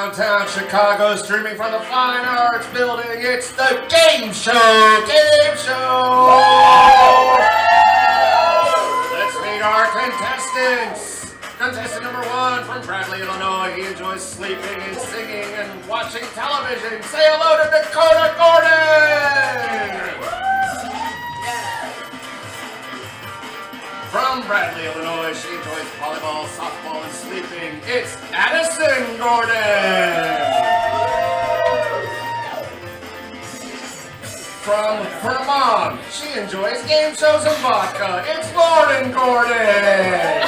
downtown Chicago, streaming from the Fine Arts Building. It's the Gameshow Gameshow. Let's meet our contestants. Contestant number 1 from Bradley, Illinois. He enjoys sleeping and singing and watching television. Say hello to Dakota Gordon. From Bradley, Illinois, she enjoys volleyball, softball, and sleeping. It's Addison Gordon. From Vermont, she enjoys game shows and vodka. It's Lauren Gordon.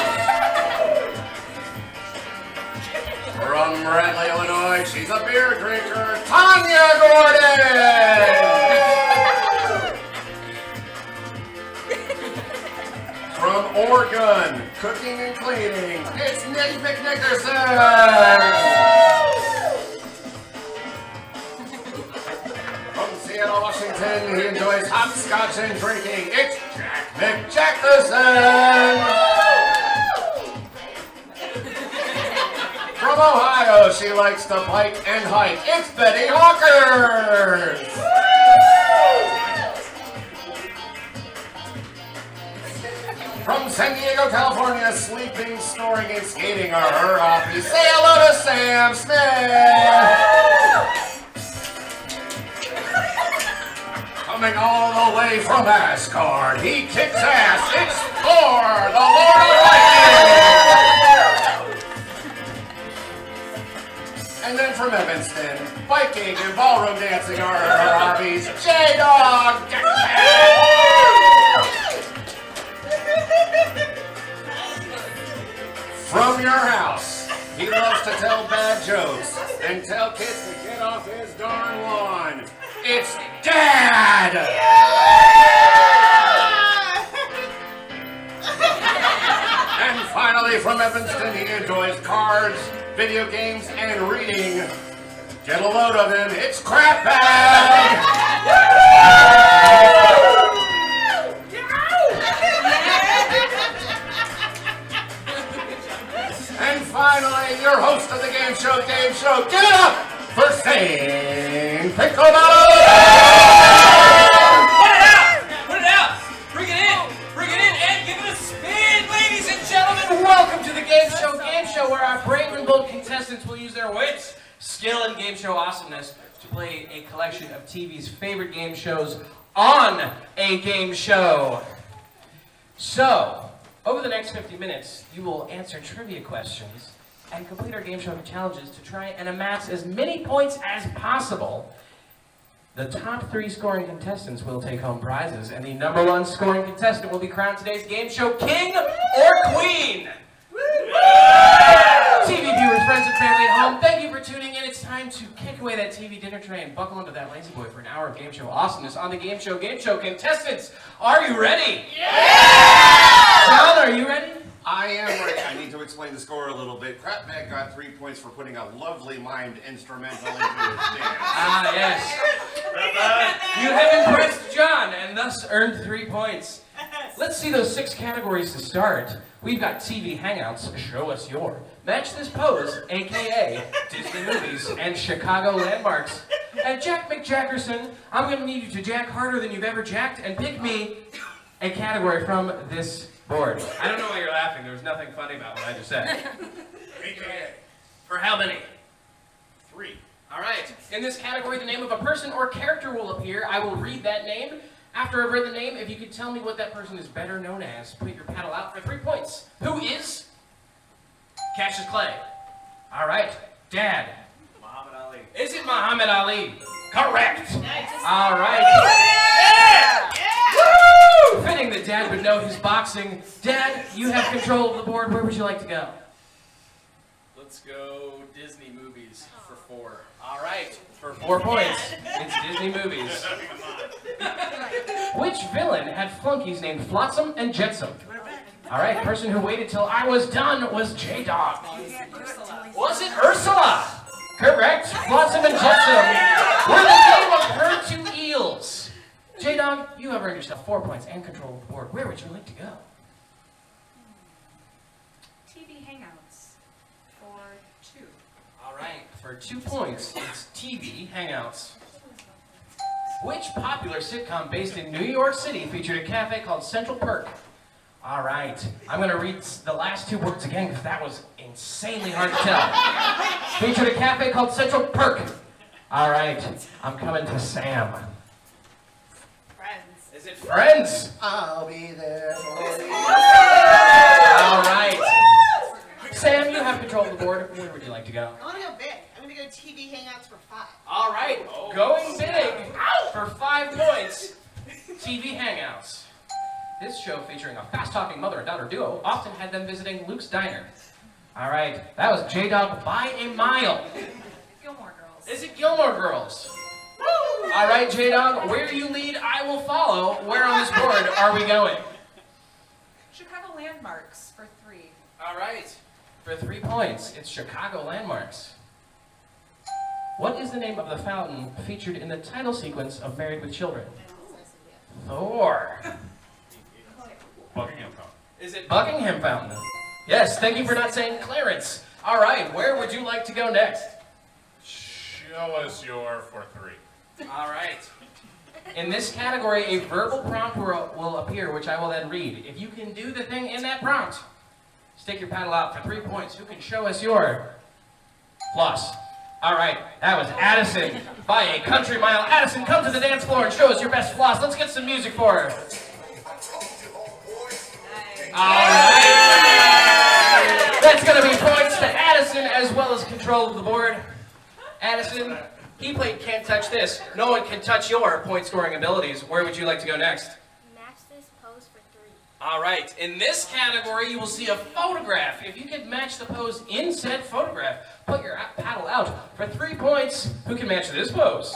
From Bradley, Illinois, she's a beer drinker. Tanya Gordon. From Oregon, cooking and cleaning, it's Nick McNickerson! From Seattle, Washington, he enjoys hopscotch and drinking, it's Jack McJackerson! From Ohio, she likes to bike and hike, it's Betty Hawkers! From San Diego, California, sleeping, snoring, and skating are her hobbies. Say hello to Sam Smith! Coming all the way from Asgard, he kicks ass. It's Thor, the Lord of Lightning! And then from Evanston, biking and ballroom dancing are her hobbies. J-Dog! From your house, he loves to tell bad jokes and tell kids to get off his darn lawn. It's Dad! And finally, from Evanston, he enjoys cards, video games, and reading. Get a load of him, it's Crap Bag! And finally, your host of the Gameshow Gameshow, give it up for Zane Pinklebottom! Put it out! Bring it in, and give it a spin, ladies and gentlemen! Welcome to the Gameshow Gameshow, where our brave and bold contestants will use their wits, skill, and game show awesomeness to play a collection of TV's favorite game shows on a game show. So, over the next 50 minutes, you will answer trivia questions and complete our game show challenges to try and amass as many points as possible. The top 3 scoring contestants will take home prizes, and the number 1 scoring contestant will be crowned today's game show king or queen. TV viewers, friends, and family at home, thank you for tuning in. It's time to kick away that TV dinner tray and buckle into that lazy boy for an hour of game show awesomeness on the Game Show contestants. Are you ready? Yeah! John, are you ready? I am ready. I need to explain the score a little bit. Crap Bag got 3 points for putting a lovely mimed instrumental into his dance. Ah, yes. You have impressed John and thus earned 3 points. Let's see those 6 categories to start. We've got TV Hangouts, Show Us Your, Match This Pose, a.k.a. Disney Movies and Chicago Landmarks. And Jack McJackerson, I'm going to need you to jack harder than you've ever jacked and pick me a category from this board. I don't know why you're laughing. There was nothing funny about what I just said. A.k.a. For how many? 3. All right. In this category, the name of a person or character will appear. I will read that name. After I've read the name, if you could tell me what that person is better known as, put your paddle out for 3 points. Who is Cassius Clay? All right. Dad. Muhammad Ali. Is it Muhammad Ali? Correct. Nice. All right. Yeah! Woo! Fitting that Dad would know his boxing. Dad, you have control of the board. Where would you like to go? Let's go Disney movies for 4. All right. For 4 points, it's Disney movies. Which villain had flunkies named Flotsam and Jetsam? All right, person who waited till I was done was J-Dog. Was it Ursula? Correct. Flotsam and Jetsam were the name of her 2 eels. J-Dog, you have earned yourself 4 points and control of the board. Where would you like to go? TV Hangouts for 2. All right. for 2 points, it's TV Hangouts. Which popular sitcom based in New York City featured a cafe called Central Perk? All right, I'm going to read the last 2 words again because that was insanely hard to tell. Featured a cafe called Central Perk. All right, I'm coming to Sam. Friends. Is it Friends? I'll be there for you. All right. Sam, you have control of the board. Where would you like to go? I want to go big. I'm going to go TV Hangouts for 5. All right, going big for 5 points. TV Hangouts. This show, featuring a fast-talking mother and daughter duo, often had them visiting Luke's Diner. All right, that was J-Dog by a mile. Gilmore Girls. Is it Gilmore Girls? Woo! All right, J-Dog, where you lead, I will follow. Where on this board are we going? Chicago Landmarks for 3. All right, for 3 points, it's Chicago Landmarks. What is the name of the fountain featured in the title sequence of Married with Children? Thor. Buckingham Fountain. Is it Buckingham Fountain? Yes, thank you for not saying Clarence. All right, where would you like to go next? Show us your for 3. All right. In this category, a verbal prompt will appear, which I will then read. If you can do the thing in that prompt, stick your paddle out for 3 points. Who can show us your floss? All right, that was Addison by a country mile. Addison, come to the dance floor and show us your best floss. Let's get some music for her. All right. That's going to be points to Addison as well as control of the board. Addison, he played Can't Touch This. No one can touch your point scoring abilities. Where would you like to go next? Match this pose for 3. All right, in this category, you will see a photograph. If you can match the pose in said photograph, put your paddle out for 3 points. Who can match this pose?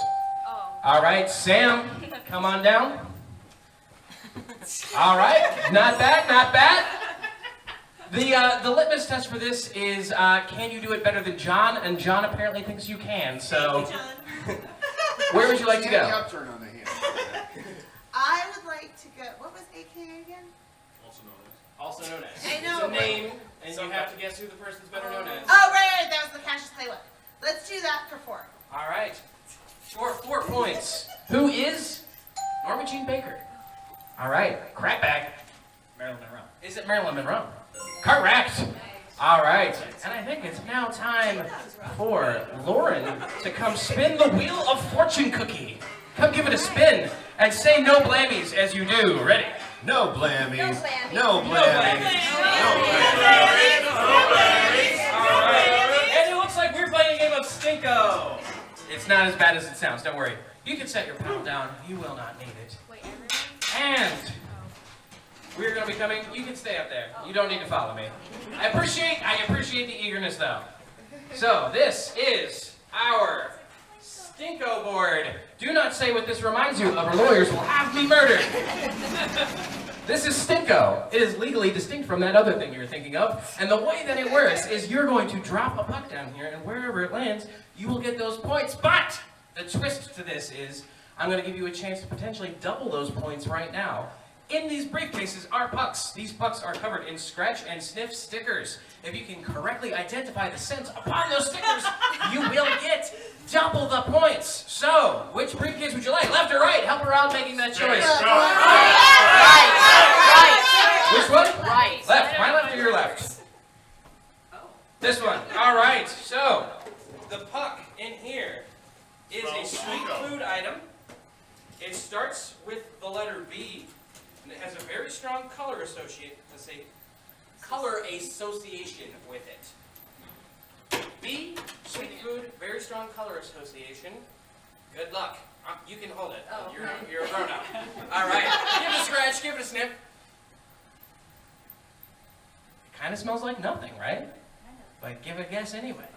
Oh. All right, Sam, come on down. All right, not bad, not bad. The litmus test for this is, can you do it better than John? And John apparently thinks you can, so where would you like to go? Upturn on the hand. I would like to go. What was AKA again? Also known as. I know. It's a name, and you have to guess who the person's better known as. Oh, right. That was the Cassius Clay one. Let's do that for 4. All right, for 4 points. Who is Norma Jean Baker? All right, crackback. Marilyn Monroe. Is it Marilyn Monroe? Correct. All right, and I think it's now time for Lauren to come spin the wheel of fortune cookie. Come give it a spin and say no blammies as you do. Ready? No blammies. No blammies. No blammies. No blammies. All right, and it looks like we're playing a game of Stinko. It's not as bad as it sounds. Don't worry. You can set your paddle down. You will not need it. Wait, everything? And we're going to be coming. You can stay up there. You don't need to follow me. I appreciate the eagerness, though. So this is our Stinko board. Do not say what this reminds you of, or lawyers will have me murdered. This is Stinko. It is legally distinct from that other thing you're thinking of. And the way that it works is you're going to drop a puck down here, and wherever it lands, you will get those points. But the twist to this is I'm going to give you a chance to potentially double those points right now. In these briefcases are pucks. These pucks are covered in scratch and sniff stickers. If you can correctly identify the scents upon those stickers, you will get double the points. So, which briefcase would you like? Left or right? Help her out making that choice. Right. Which one? Right. Left. My left or your left? This one. All right. So, the puck in here is a sweet food item. It starts with the letter B, and it has a very strong color association with it. B, sweet food, very strong color association. Good luck. You can hold it. Oh, You're a grown-up. All right. Give it a scratch. Give it a sniff. It kind of smells like nothing, right? But give it a guess anyway.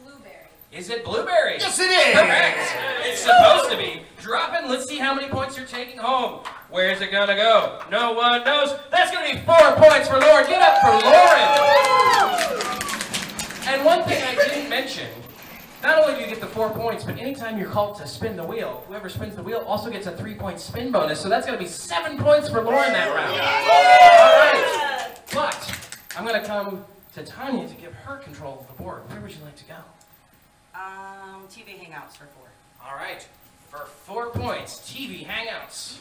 Blueberry. Is it blueberry? Yes, it is. Correct. It's supposed to be. Drop it. Let's see how many points you're taking home. Where's it gonna go? No one knows. That's gonna be 4 points for Lauren. Get up for Lauren. And one thing I didn't mention, not only do you get the 4 points, but anytime you're called to spin the wheel, whoever spins the wheel also gets a 3-point spin bonus. So that's gonna be 7 points for Lauren that round. All right. But I'm gonna come to Tanya to give her control of the board. Where would you like to go? TV Hangouts for 4. All right, for 4 points, TV Hangouts.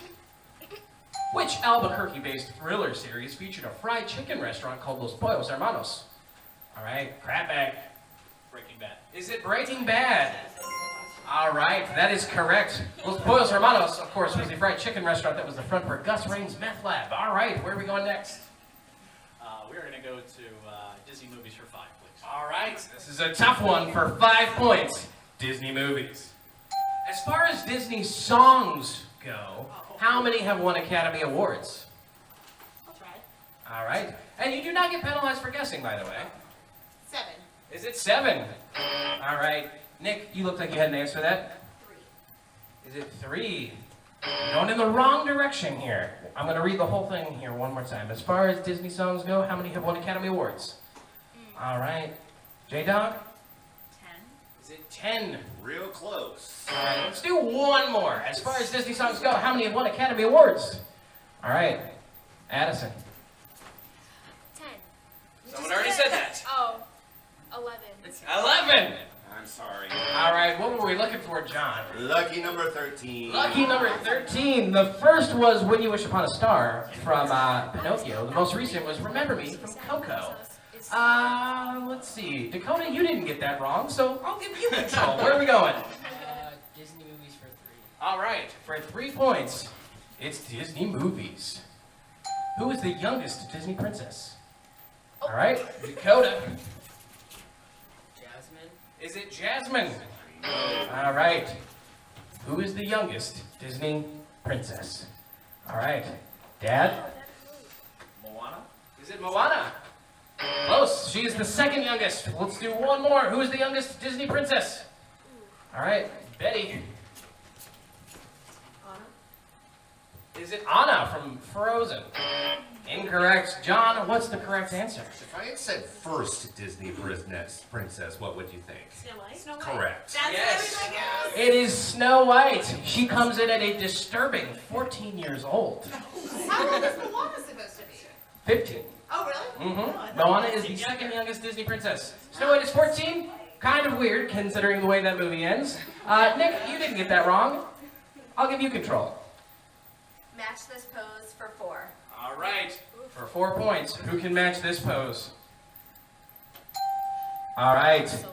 Which Albuquerque-based thriller series featured a fried chicken restaurant called Los Pollos Hermanos? All right, crab bag. Breaking Bad. Is it Breaking Bad? All right, that is correct. Los Pollos Hermanos, of course, was the fried chicken restaurant that was the front for Gus Rain's meth lab. All right, where are we going next? We're going to go to Disney movies for 5, please. All right, this is a tough one for 5 points. Disney movies. As far as Disney songs go, how many have won Academy Awards? I'll try. All right, and you do not get penalized for guessing, by the way. 7. Is it 7? All right, Nick, you look like you had an answer for that. 3. Is it 3? You're going in the wrong direction here. I'm going to read the whole thing here one more time. As far as Disney songs go, how many have won Academy Awards? All right, J-Dog? 10. Is it 10? Real close. All right, let's do one more. As far as Disney songs go, how many have won Academy Awards? All right, Addison. 10. Someone already said that. Oh, 11. 11. I'm sorry. All right, what were we looking for, John? Lucky number 13. Lucky number 13. The first was When You Wish Upon a Star from Pinocchio. The most recent was Remember Me from Coco. Let's see. Dakota, you didn't get that wrong, so I'll give you control. Where are we going? Disney movies for 3. All right, for 3 points, it's Disney movies. Who is the youngest Disney princess? All right, Dakota. Jasmine. Is it Jasmine? All right. Who is the youngest Disney princess? All right, Dad. Moana. Is it Moana? Close. She is the second youngest. Let's do one more. Who is the youngest Disney princess? All right, Betty. Anna. Is it Anna from Frozen? Incorrect. John, what's the correct answer? If I had said first Disney princess, what would you think? Snow White? Snow White. Correct. That's Yes. what everybody goes. It is Snow White. She comes in at a disturbing 14 years old. How old is Moana supposed to be? 15. Oh, really? Mm-hmm. Oh, I thought Moana it was is the younger. second youngest Disney princess. Snow White is 14. Kind of weird, considering the way that movie ends. Nick, you didn't get that wrong. I'll give you control. Match this pose for 4. All right. For 4 points, who can match this pose? All right. So late.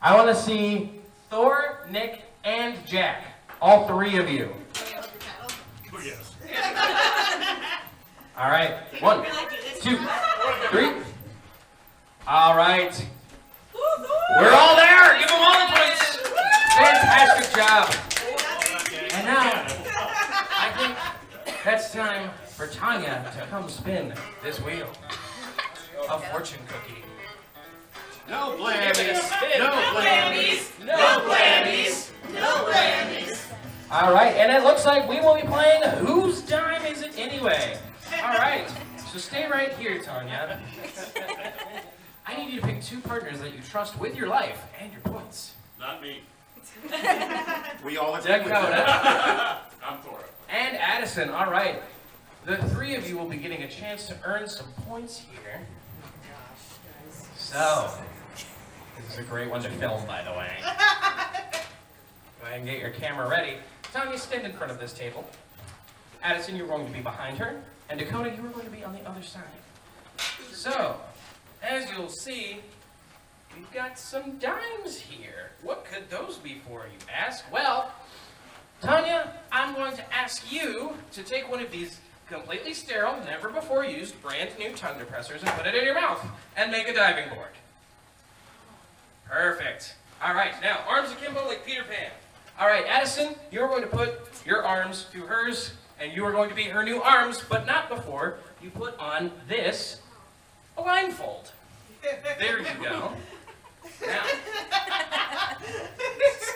I want to see Thor, Nick, and Jack. All 3 of you. Oh, yes. All right. 1, 2, 3. All right. We're all there. Give them all the points. Fantastic job. And now, I think that's time for Tanya to come spin this wheel. A fortune cookie. No Give it a blammies. spin. No blammies. No blammies. No whammies. All right, and it looks like we will be playing Whose Dime Is It Anyway? All right, so stay right here, Tanya. I need you to pick 2 partners that you trust with your life and your points. Not me. We all agree with Dakota that. I'm Thora. and Addison. All right, the 3 of you will be getting a chance to earn some points here. So, this is a great one to film, by the way. Go ahead and get your camera ready. Tanya, stand in front of this table. Addison, you're going to be behind her. And Dakota, you are going to be on the other side. So, as you'll see, we've got some dimes here. What could those be for, you ask? Well, Tanya, I'm going to ask you to take one of these completely sterile, never before used, brand new tongue depressors and put it in your mouth and make a diving board. Perfect. All right, now arms akimbo like Peter Pan. All right, Addison, you're going to put your arms to hers and you are going to be her new arms, but not before you put on this blindfold. There you go. Now,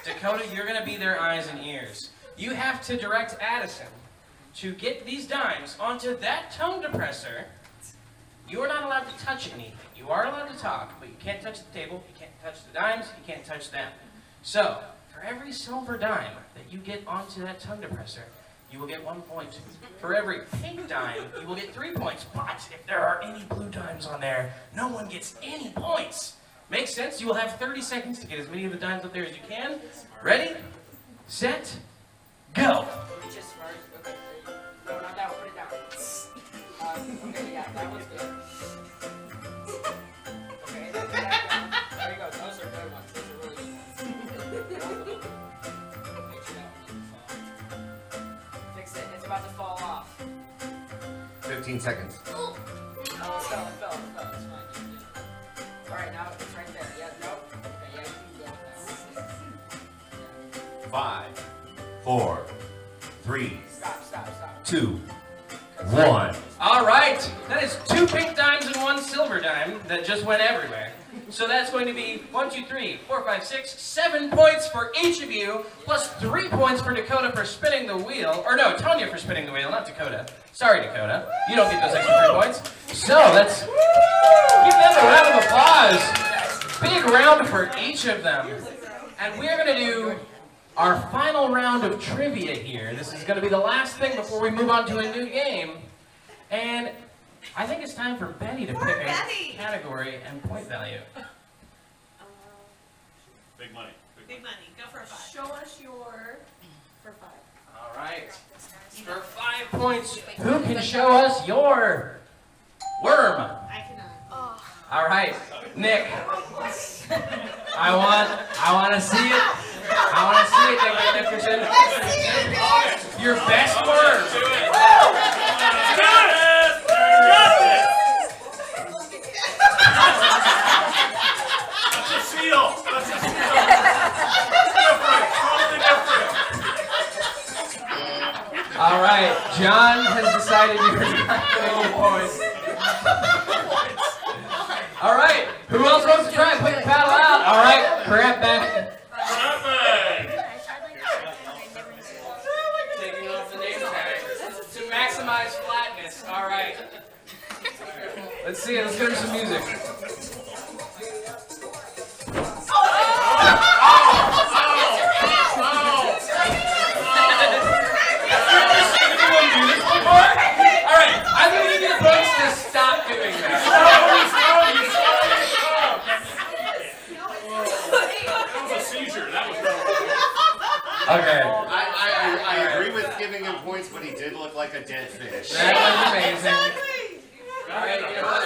Dakota, you're going to be their eyes and ears. You have to direct Addison to get these dimes onto that tongue depressor. You are not allowed to touch anything. You are allowed to talk, but you can't touch the table, you can't touch the dimes, you can't touch them. So, for every silver dime that you get onto that tongue depressor, you will get 1 point. For every pink dime, you will get 3 points. But if there are any blue dimes on there, no one gets any points. Makes sense. You will have 30 seconds to get as many of the dimes up there as you can. Ready, set, go. Just first. Okay. No, not that one. Put it down. Okay, yeah, that one's good. Okay, that down. There you go. Those are good ones. Those are really good ones. Make sure that one doesn't fall. Fix it. It's about to fall off. 15 seconds. Oh, it fell. It's fine. Alright, now it's right there. Yeah, nope. Okay, yeah, you can go with that one. 5, 4, 3, Stop. 2, 1. All right, that is 2 pink dimes and 1 silver dime that just went everywhere. So that's going to be 1, 2, 3, 4, 5, 6, 7 points for each of you, plus 3 points for Dakota for spinning the wheel. Or no, Tanya for spinning the wheel, not Dakota. Sorry, Dakota. You don't get those extra 3 points. So let's give them a round of applause. Big round for each of them. And we're going to do our final round of trivia here. This is going to be the last thing before we move on to a new game. And I think it's time for Betty to pick a category and point value. Big money. Big money. Go for a 5. Show us your for 5. All right. For 5 points, who can show us your worm? I cannot. Oh. All right, Nick. I want to see it. I want to see it, Nick Dickerson. Let's see it, Your best worm. That's a seal. Different. Totally different. All right, John has decided you're not getting any points. All right, who else wants to try and put the paddle out? All right, crab bag. Taking off the name tag to maximize flatness. All right. Let's see it. Let's get her some music. All right, I'm going to give you the points to stop doing that. That was a seizure. That was Okay. I agree with giving him points, but he did look like a dead fish. That was amazing. All right, you know what?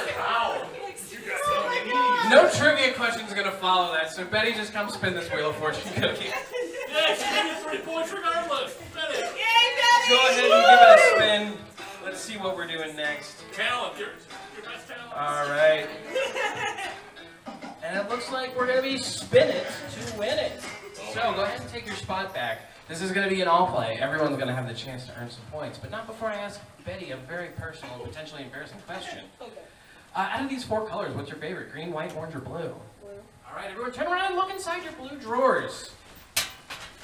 No trivia questions are going to follow that, so Betty, just come spin this wheel of fortune cookie. yeah, she gave you 3 points regardless. Betty. Go ahead and give it a spin. Let's see what we're doing next. Talent. Your best talent. All right. And it looks like we're going to be spin it to win it. So go ahead and take your spot back. This is going to be an all play. Everyone's going to have the chance to earn some points, but not before I ask Betty a very personal and potentially embarrassing question. Out of these 4 colors, what's your favorite? Green, white, orange, or blue? Blue. All right, everyone, turn around and look inside your blue drawers.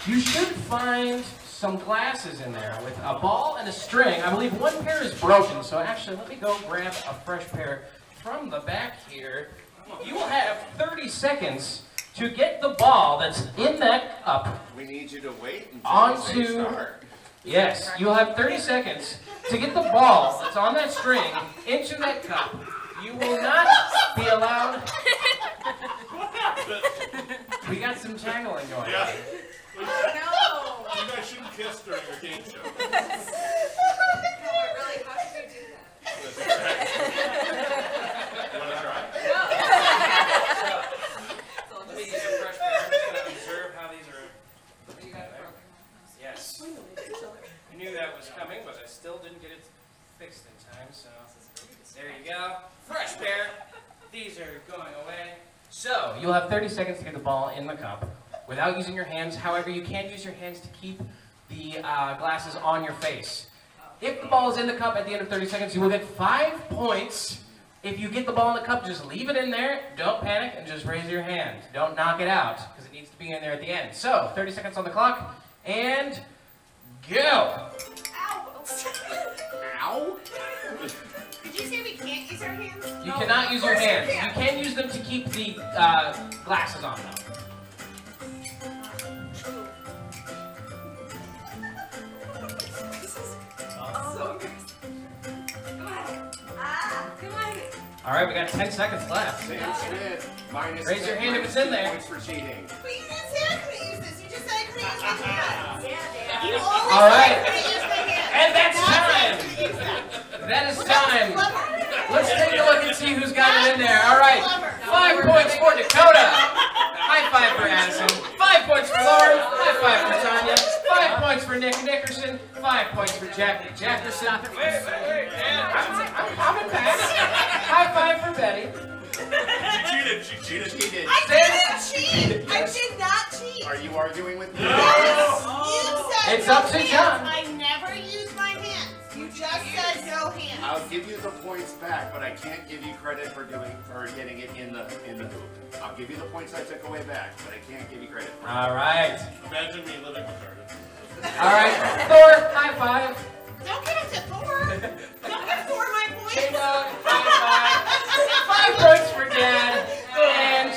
You should find some glasses in there with a ball and a string. I believe 1 pair is broken, so actually let me go grab a fresh pair from the back here. You will have 30 seconds to get the ball that's in that cup. We need you to wait until we say Onto, start. yes, you'll have 30 seconds to get the ball that's on that string into that cup. You will not be allowed. What happened? We got some tangling going on. Yeah. No. You guys shouldn't kiss during your game show. Really, how did you do that? You want to try? Let me use a fresh pair. I'm just going to observe how these are. You got it broken. Yes. I knew that was coming, but I still didn't get it fixed in time, so there you go. Fresh pair. These are going away. So, you'll have 30 seconds to get the ball in the cup without using your hands. However, you can use your hands to keep the glasses on your face. If the ball is in the cup at the end of 30 seconds, you will get 5 points. If you get the ball in the cup, just leave it in there. Don't panic and just raise your hand. Don't knock it out because it needs to be in there at the end. So, 30 seconds on the clock and go. Ow. Ow? Did you say we can't use our hands? You cannot use your hands. You can use them to keep the glasses on though. All right, we got 10 seconds left. Sam Schmidt, minus Raise your hand if it's in there. points for cheating. But you didn't say I couldn't use this. You just said I couldn't use my hands. You only All said right. I couldn't use my hands. And that's Not that I time. couldn't use that. That is time. Clever. Let's take a look and see who's got it in there. All right, 5 points for Dakota. High five for Addison. 5 points for Lauren. High five for Tanya. 5 points for Nick Nickerson. 5 points for Jackie Jackerson. Wait. I'm coming back. High five for Betty. She cheated. I didn't cheat. I did not cheat. Are you arguing with me? You said It's no up to hands. John. I never used my hands. You just said no hands. I'll give you the points back, but I can't give you credit for getting it in the hoop. I'll give you the points I took away back, but I can't give you credit for it. All right. Imagine me living with her. All right. Thor, high five. Don't give it to Thor. Don't give Thor my points. J-Dog, high five. 5 points for Dad. And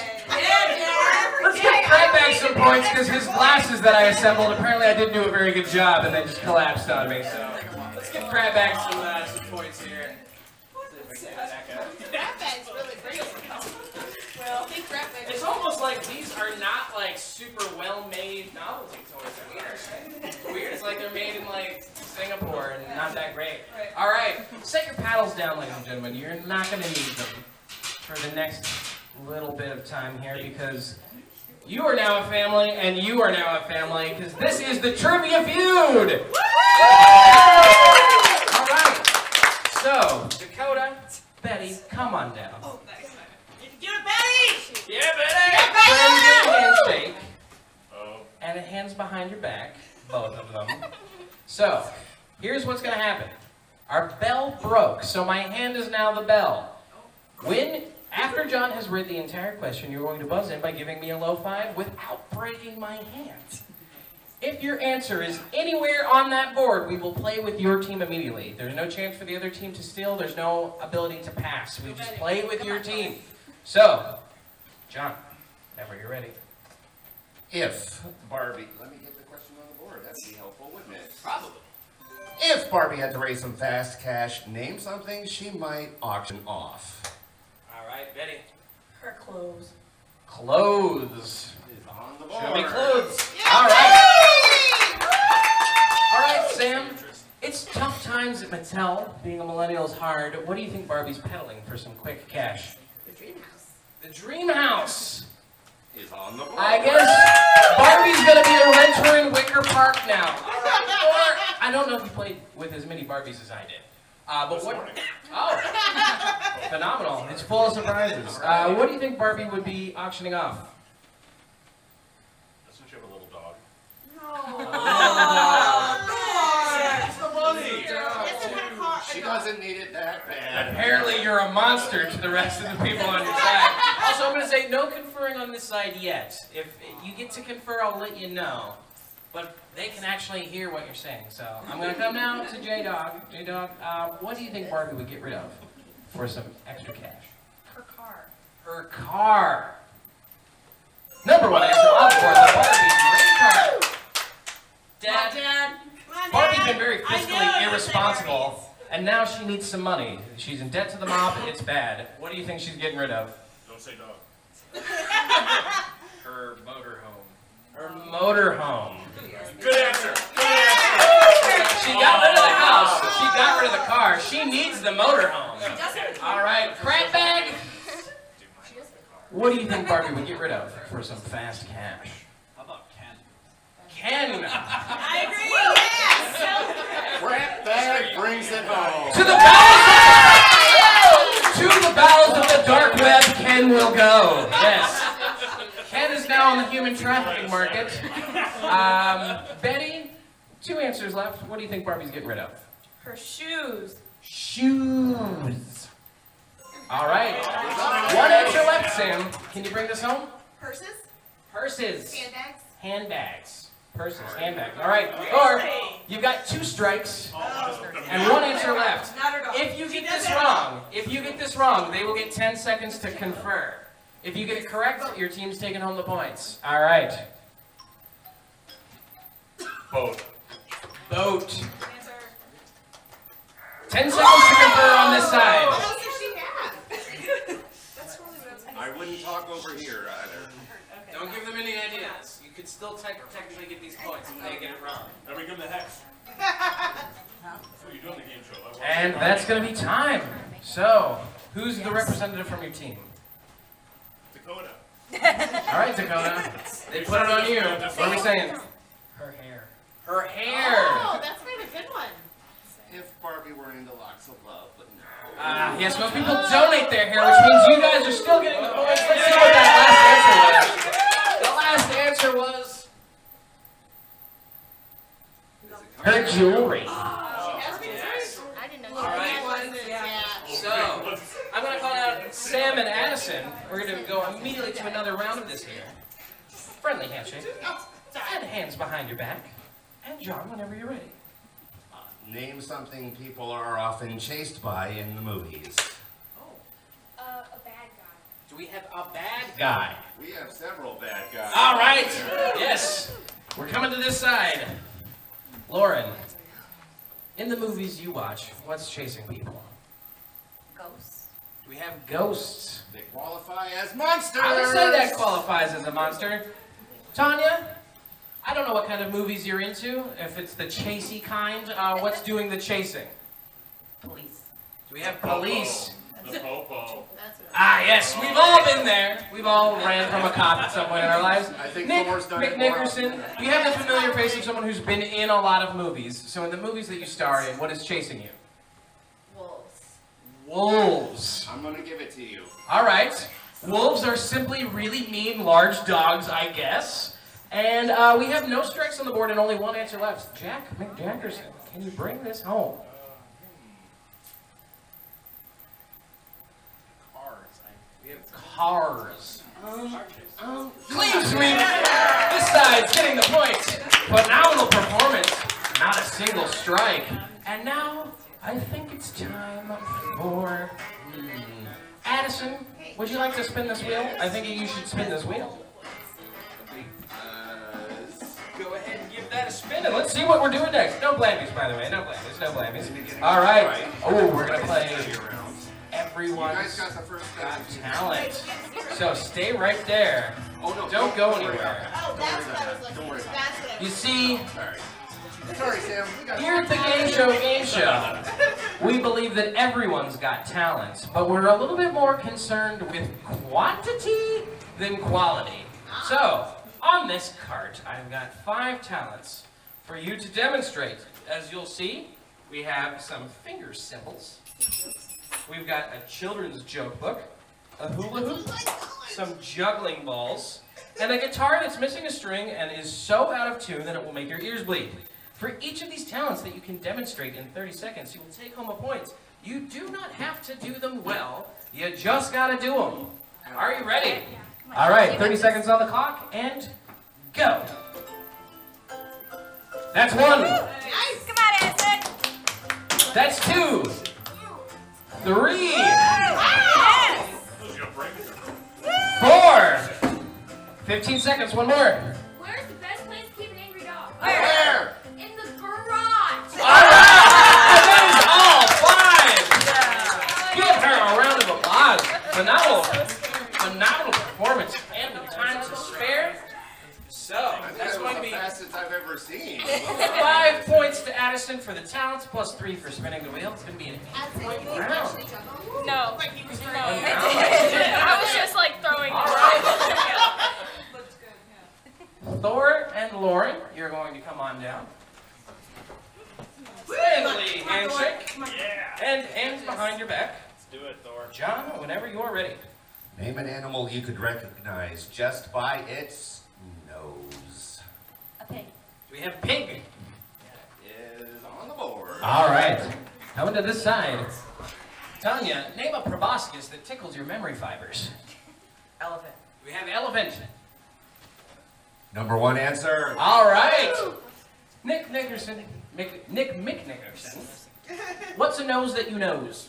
let's give Brad back some points because his glasses that I assembled, apparently I didn't do a very good job and they just collapsed on me. So let's give Brad back some points here. That bag's really great. Well, I think that bag It's almost like these are not like super well-made novelty toys. They're weird. It's like they're made in like Singapore and not that great. All right, set your paddles down, ladies and gentlemen. You're not going to need them for the next little bit of time here because you are now a family and you are now a family because this is the Trivia Feud. All right. So Dakota, Betty, come on down. Give it, Betty! Yeah, Betty! Friendly handshake. And hands behind your back, both of them. So, here's what's going to happen. Our bell broke, so my hand is now the bell. After John has read the entire question, you're going to buzz in by giving me a low five without breaking my hand. If your answer is anywhere on that board, we will play with your team immediately. There's no chance for the other team to steal. There's no ability to pass. We just play with your team. So, John, whenever you're ready. If Barbie, let me get the question on the board. That'd be helpful, wouldn't it? Probably. If Barbie had to raise some fast cash, name something she might auction off. All right, Betty. Her clothes. Is Clothes. on the board. Show me clothes. Yeah, All right. Betty! All right, Sam. It's tough times at Mattel. Being a millennial is hard. What do you think Barbie's peddling for some quick cash? The dream house. The Dream House. Is on the board. I guess Barbie's gonna be a renter in Wicker Park now. Or I don't know if you played with as many Barbies as I did. But what? Oh, phenomenal! It's full of surprises. What do you think Barbie would be auctioning off? Doesn't she have a little dog? It's the money. It's in her car. She doesn't need it that bad. Apparently, you're a monster to the rest of the people on your side. Also, I'm going to say no conferring on this side yet. If you get to confer, I'll let you know. But they can actually hear what you're saying. So I'm going to come now to J-Dog. J-Dog, what do you think Barbie would get rid of for some extra cash? Her car. Her car. Number one answer on the board, the Barbie great car. Dad, Come on, Barbie's Dad. been very I knew fiscally it was irresponsible, and now she needs some money. She's in debt to the mob, it's bad. What do you think she's getting rid of? Don't say dog. Her motorhome. Her motorhome. Good answer. She got rid of the house. She got rid of the car. She needs the motorhome. All right, crap bag. What do you think Barbie would get rid of for some fast cash? How about Ken? Ken. I agree, yes! Crap bag brings it home. To the bowels of the dark web, Ken will go. Yes. Ken is now on the human trafficking market. Betty, 2 answers left. What do you think Barbie's getting rid of? Her shoes. Shoes. All right. 1 answer left, Sam. Can you bring this home? Purses? Purses. Handbags? Handbags. Purses. Handbags. All right. Or you've got 2 strikes and 1 answer left. Not at all. If you get this wrong, they will get 10 seconds to confer. If you get it correct, your team's taking home the points. All right. Boat. Boat. 10 seconds to confer on this What side. else does she have? even talk over here either. Don't give them any ideas. You could still technically get these points if they get it wrong. Now we give them the hex. That's what you do on the game show. And that's going to be time. So, who's the representative from your team? Dakota. All right, Dakota. They put it on you. What are we saying? Her hair. Her hair. Oh, that's kind of a good one. If Barbie were into lots of love, but no. Yes, most people donate their hair, which means you guys are still getting the points. Let's see what that last answer was. The last answer was her jewelry. I didn't know she All right. had one. Yeah. So, I'm going to call out Sam and Addison. We're going to go immediately to another round of this here. Friendly handshake. And hands behind your back. And John, whenever you're ready. Name something people are often chased by in the movies. A bad guy. Do we have a bad guy? We have several bad guys. All right. Yes. We're coming to this side. Lauren, in the movies you watch, what's chasing people? Ghosts. Do we have ghosts? They qualify as monsters. I would say that qualifies as a monster. Tanya, I don't know what kind of movies you're into. If it's the chasey kind, what's doing the chasing? Police. Do we have police? The popo. That's what Ah, yes, we've all been there. We've all ran from a cop at some point in our lives. I think Nick, Thor's done Nick it more Nickerson, often. we have the familiar face of someone who's been in a lot of movies. So in the movies that you star in, what is chasing you? wolves. Wolves. I'm gonna give it to you. All right. Wolves are simply really mean, large dogs, I guess. And we have no strikes on the board and only one answer left. Jack McJackerson, can you bring this home? We have cars. Clean sweep. This side's getting the points. Phenomenal performance. Not a single strike. And now, I think it's time for... Addison, would you like to spin this wheel? I think you should spin this wheel. Go ahead and give that a spin, and let's see what we're doing next. No blammies, by the way. No blammies. No blammies. All right. Oh, we're going to play Everyone's You guys got the first Got Talent. So stay right there. Oh, no. Don't go anywhere. Oh, that's what I was looking Don't worry for. about That's what I You was see, Sorry, Sam. We got here at the Gameshow, we believe that everyone's got talent, but we're a little bit more concerned with quantity than quality. So, on this cart, I've got 5 talents for you to demonstrate. As you'll see, we have some finger symbols. We've got a children's joke book, a hula hoop, some juggling balls, and a guitar that's missing a string and is so out of tune that it will make your ears bleed. For each of these talents that you can demonstrate in 30 seconds, you will take home a point. You do not have to do them well, you just gotta do them. Are you ready? All right, 30 seconds on the clock, and go. That's 1. Nice. Come on, Addison. That's 2. 3. Yes. Who's gonna break it? 4. 15 seconds, one more. Where's the best place to keep an angry dog? Where? In the garage. Alright! That is all 5! Give her a round of applause. Phenomenal performance. And with time to spare. So, that's going to be the fastest I've ever seen. 5 points to Addison for the talents, plus 3 for spinning the wheel. It's going to be an Addison, 8-point can you round. actually juggle? No. Like he was trying No. to- I was just like throwing All it. right. Thor and Lauren, you're going to come on down. Friendly handshake. Yeah! And hands behind your back. Let's do it, Thor. John, whenever you're ready. Name an animal you could recognize just by its nose. A pig. We have pig. Is on the board. All right. Coming to this side. Tanya, name a proboscis that tickles your memory fibers. Elephant. We have elephant. Number 1 answer. All right. Nick Nickerson. Nick Nickerson. What's a nose that you knows?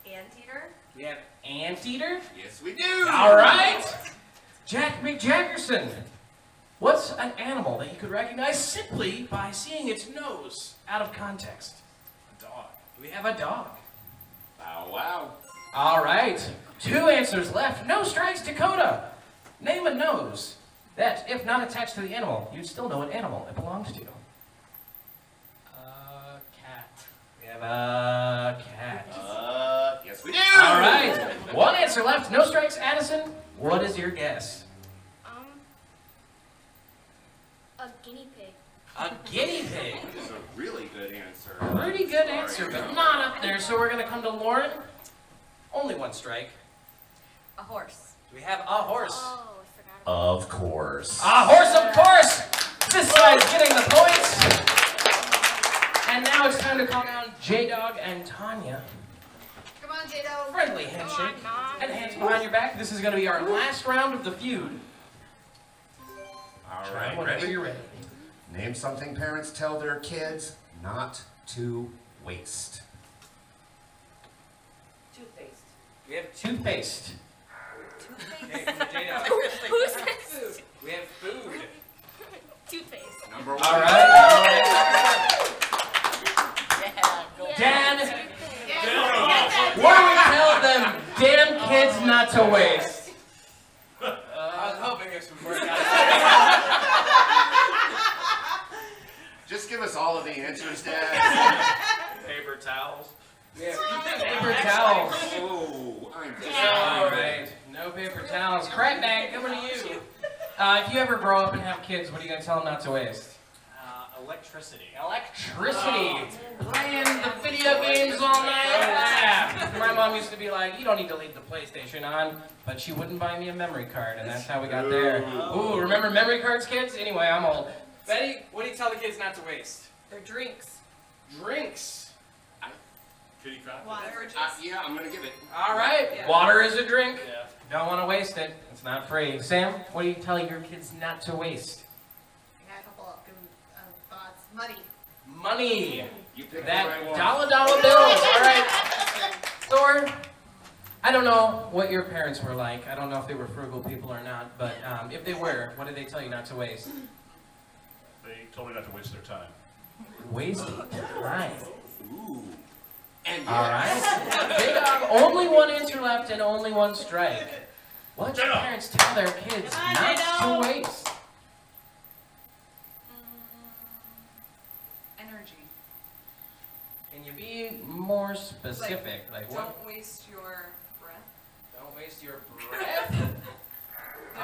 Anteater. We have anteater. Yes, we do. All right. Jack McJackerson. What's an animal that you could recognize simply by seeing its nose out of context? A dog. We have a dog. Bow wow. All right. 2 answers left. No strikes, Dakota. Name a nose that, if not attached to the animal, you'd still know what animal it belongs to. Cat. We have a cat. Yes we do! All right. 1 answer left. No strikes, Addison. What is your guess? A guinea pig. A guinea pig. That is a really good answer. Pretty good answer, but not up there. So we're going to come to Lauren. Only 1 strike. A horse. We have a horse. Oh, I forgot about Of course. A horse, of course. This side's getting the points. And now it's time to call down J-Dog and Tanya. Come on, J-Lo. Friendly handshake and hands behind your back. This is going to be our last round of the feud. All Try right, whenever ready? you're ready. Name something parents tell their kids not to waste. Toothpaste. We have toothpaste. Okay, from the J-Dog. Who says We have food. toothpaste? Number 1. All right. Yeah, go. Dan, what do we tell them damn kids not to waste? I was hoping this would work out. Just give us all of the answers, Dad. Paper towels. We have paper towels. Oh, I'm All right. No paper towels. Crap bag, coming to you. If you ever grow up and have kids, what are you going to tell them not to waste? Electricity. Electricity. Playing the video games all night. Yeah. My mom used to be like, you don't need to leave the PlayStation on, but she wouldn't buy me a memory card, and that's how we got there. Ooh, remember memory cards, kids? Anyway, I'm old. Betty, what do you tell the kids not to waste? Their drinks. Drinks. Kitty crap. Water. yeah, I'm going to give it. All right. Yeah. Water is a drink. Yeah. Don't want to waste it. It's not free. Sam, what do you tell your kids not to waste? I got a couple of good thoughts. Money. Money. You picked the That right one. dollar bills. All right. Thor, I don't know what your parents were like. I don't know if they were frugal people or not, but if they were, what did they tell you not to waste? They told me not to waste their time. Wasting time. Ooh. And All right. J-Dog, only 1 answer left and only 1 strike. What do J-Dog. parents tell their kids Come on, not J-Dog. to waste? Energy. Can you be more specific? Like what? Don't waste your breath. Don't waste your breath.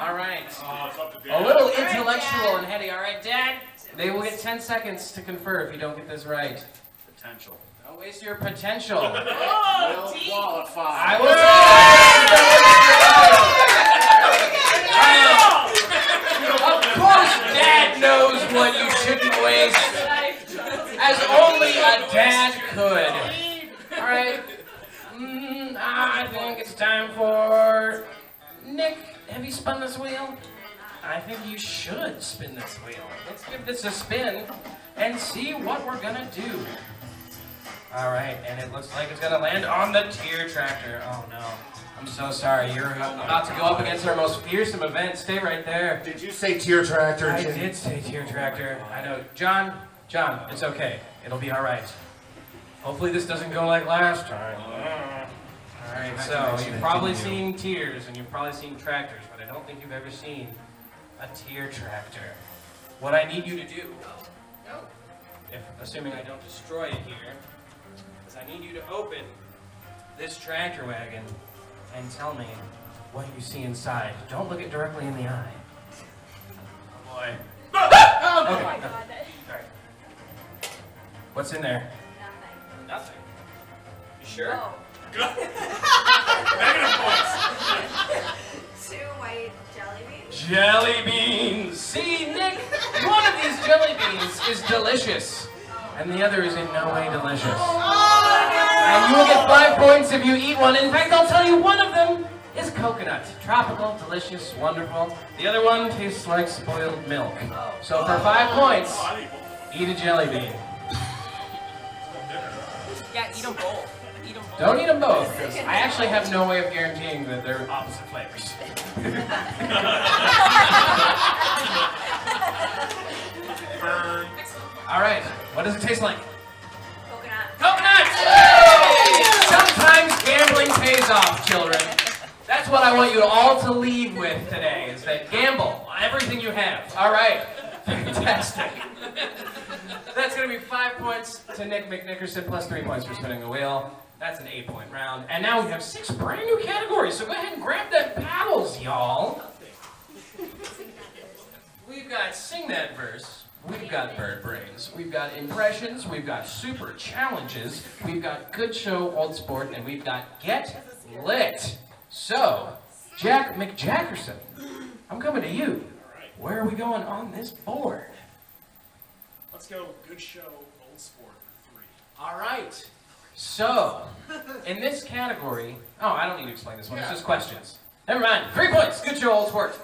All right. Oh, it's up to A Dad. little right, intellectual Dad. and heady. All right, Dad. They will get 10 seconds to confer if you don't get this right. Potential. Don't waste your potential. will qualify. I will Of course, Dad knows what you shouldn't waste, as only a dad could. All right. I think it's time for Nick. Have you spun this wheel? I think you should spin this wheel. Let's give this a spin and see what we're gonna do. All right, and it looks like it's gonna land on the tier tractor. Oh no, I'm so sorry. You're about to go up against our most fearsome event. Stay right there. Did you say tier tractor? I Jim? did say tier tractor. I know. John, it's okay. It'll be all right. Hopefully this doesn't go like last time. All right, so you've probably seen tiers and you've probably seen tractors, but I don't think you've ever seen a tier tractor. What I need you to do, if assuming I don't destroy it here, is I need you to open this tractor wagon and tell me what you see inside. Don't look it directly in the eye. Oh boy. Oh Okay. my god. Sorry. What's in there? Nothing. Nothing. You sure? Oh. Negative points. 2 white jelly beans. Jelly beans! See, Nick, one of these jelly beans is delicious, and the other is in no way delicious. And you will get 5 points if you eat one. In fact, I'll tell you one of them is coconut. Tropical, delicious, wonderful. The other one tastes like spoiled milk. So for 5 points, eat a jelly bean. Yeah, eat them both. Eat them both. Don't eat them both, because I actually have no way of guaranteeing that they're opposite flavors. Burn. All right, what does it taste like? Coconut. Coconut! Sometimes gambling pays off, children. That's what I want you all to leave with today, is that gamble everything you have. All right, fantastic. That's going to be 5 points to Nick McNickerson, plus 3 points for spinning the wheel. That's an 8-point round. And now we have 6 brand new categories, so go ahead and grab them paddles, y'all. We've got Sing That Verse, we've got Bird Brains, we've got Impressions, we've got Super Challenges, we've got Good Show, Old Sport, and we've got Get Lit. So, Jack McJackerson, I'm coming to you. Where are we going on this board? Let's go Good Show, Old Sport for 3. All right. So, in this category, oh, I don't need to explain this one. It's just questions. Never mind. 3 points. Good Show, Old Sport.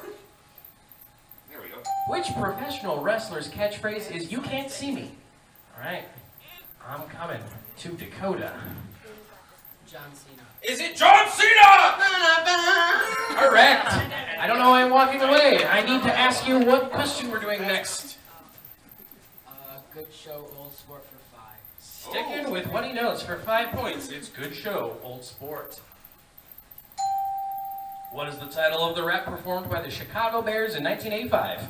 There we go. Which professional wrestler's catchphrase is "You can't see me"? All right. I'm coming to Dakota. John Cena. Is it John Cena? Correct. I don't know why I'm walking away. I need to ask you what question we're doing next. Good Show, Old Sport for 5. Sticking with what he knows for 5 points. It's Good Show, Old Sport. What is the title of the rap performed by the Chicago Bears in 1985?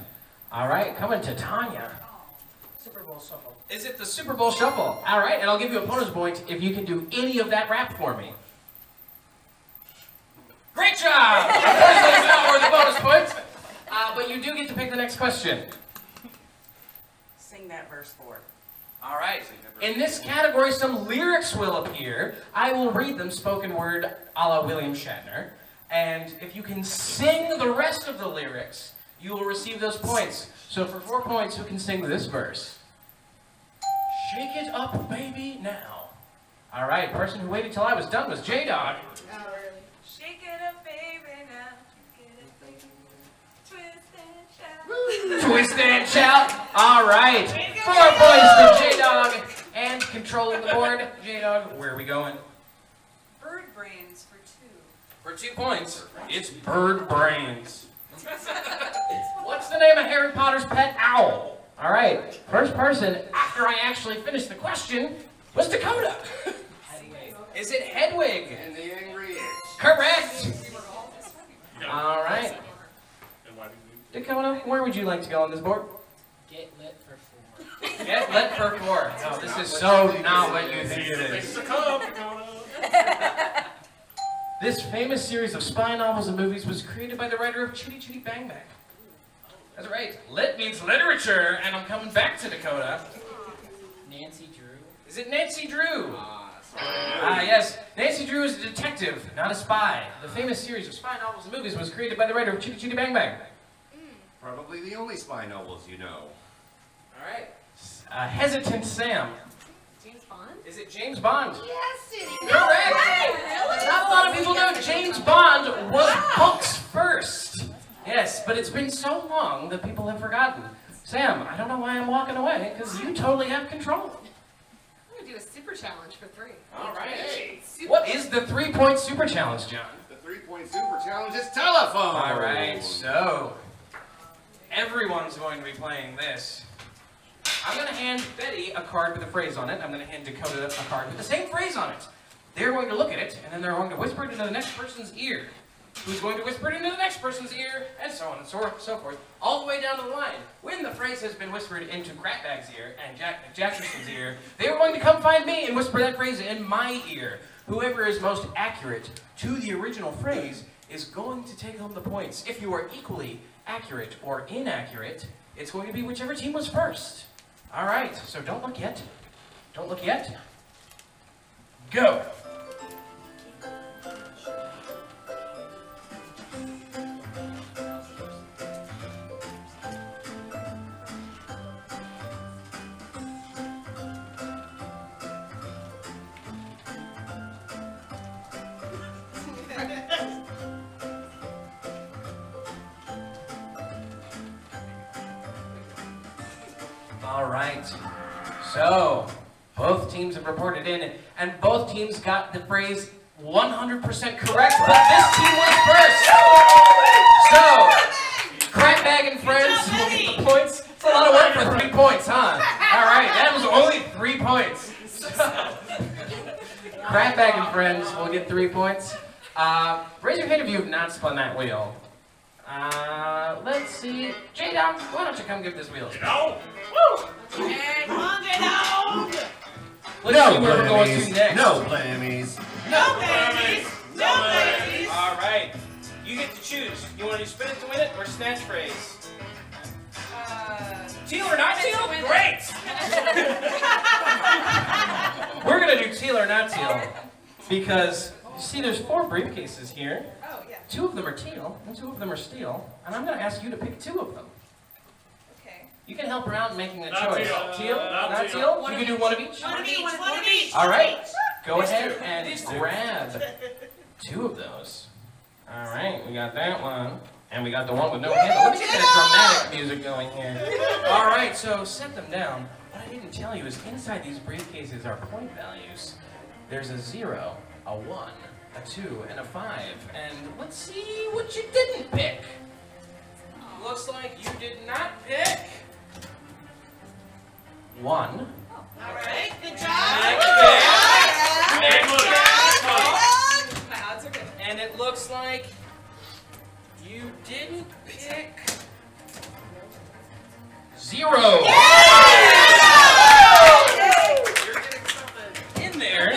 All right, coming to Tanya. Super Bowl Shuffle. Is it the Super Bowl Shuffle? All right, and I'll give you a bonus point if you can do any of that rap for me. Great job! Unfortunately, it's not worth a bonus point, but you do get to pick the next question. Sing that verse 4. All right. In this category, some lyrics will appear. I will read them spoken word a la William Shatner. And if you can sing the rest of the lyrics, you will receive those points. So for 4 points, who can sing this verse? Shake it up, baby, now. All right, person who waited till I was done was J-Dog. Shake it up, baby, now. Shake it up, baby. Twist and shout. Twist and shout. All right. 4 points for J-Dog. And controlling the board, J-Dog, where are we going? Bird brains for 2. For 2 points, it's Bird Brains. What's the name of Harry Potter's pet owl? All right. First person, after I actually finished the question, was Dakota. Hedwig. Is it Hedwig? And the Angry Inch. Correct. All right. And why did we... Dakota, where would you like to go on this board? Get Lit for 4. Get lit for 4. No, this is so not what you think it Things is. to come, Dakota. This famous series of spy novels and movies was created by the writer of Chitty Chitty Bang Bang. That's right. Lit means literature, and I'm coming back to Dakota. Nancy Drew. Is it Nancy Drew? Yes. Nancy Drew is a detective, not a spy. The famous series of spy novels and movies was created by the writer of Chitty Chitty Bang Bang. Probably the only spy novels you know. All right. Hesitant Sam. James Bond? Is it James Bond? Yes, it is. Correct. Not a lot of people know James Bond was books first. Yes, but it's been so long that people have forgotten. Sam, I don't know why I'm walking away, because you totally have control. I'm going to do a super challenge for 3. All right. Hey. What is the 3-point super challenge, John? The 3-point super challenge is telephone. All right, so everyone's going to be playing this. I'm going to hand Betty a card with a phrase on it. I'm going to hand Dakota a card with the same phrase on it. They're going to look at it, and then they're going to whisper it into the next person's ear. Who's going to whisper it into the next person's ear, and so on and so forth, all the way down the line. When the phrase has been whispered into Crapbag's ear and Jackson's ear, they are going to come find me and whisper that phrase in my ear. Whoever is most accurate to the original phrase is going to take home the points. If you are equally accurate or inaccurate, it's going to be whichever team was first. All right, so don't look yet. Don't look yet. Go. All right, so both teams have reported in, and both teams got the phrase 100% correct, but this team was first. So, Crapbag and Friends will get the points. It's a lot of work for 3 points, huh? All right, that was only 3 points. So, Crapback and friends will get 3 points. Raise your hand if you have not spun that wheel. Let's see. J-Dog, why don't you come give this wheel a spin? No! Woo! Hey, come on, get out! Let's see where we're going to next. No blammies. No babies! No babies! All right. You get to choose. You want to do spin it to win it or snatch phrase? Teal or not teal? Great! We're going to do teal or not teal because, you see, there's 4 briefcases here. Oh, yeah. 2 of them are teal and 2 of them are steel. And I'm going to ask you to pick 2 of them. Okay. You can help her out in making a Not choice. teal. Teal? Not Not teal. teal? You can do one of each? One of each, one of each. All right. Go These ahead two. and These two. grab 2 of those. All right, we got that one. And we got the one with no handle. Let me get that dramatic music going here. All right, so set them down. What I didn't tell you is inside these briefcases are point values. There's a 0, a 1, a 2, and a 5. And let's see what you didn't pick. Looks like you did not pick 1. All right, good job. My odds are good. And it looks like you didn't pick 0. You're getting something. In there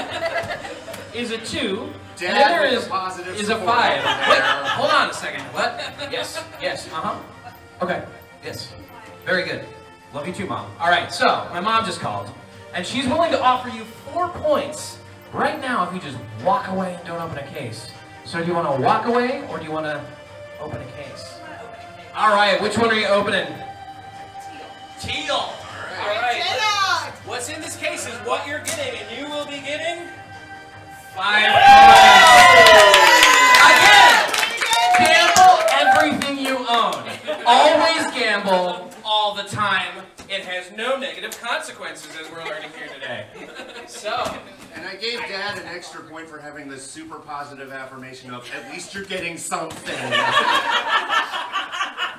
is a 2. And then Dad there with the positive is a 5. support over Wait, there. hold on a second. What? Yes, yes, Okay, yes. Very good. Love you too, Mom. All right, so my mom just called, and she's willing to offer you 4 points right now if you just walk away and don't open a case. So do you want to walk away or do you want to open a case? All right, which one are you opening? Teal. All right. J-Dog. What's in this case is what you're getting, and you will be getting 5 points. Again, gamble everything you own. Always gamble all the time. It has no negative consequences, as we're learning here today. So, And I gave Dad an extra point for having this super positive affirmation of, at least you're getting something.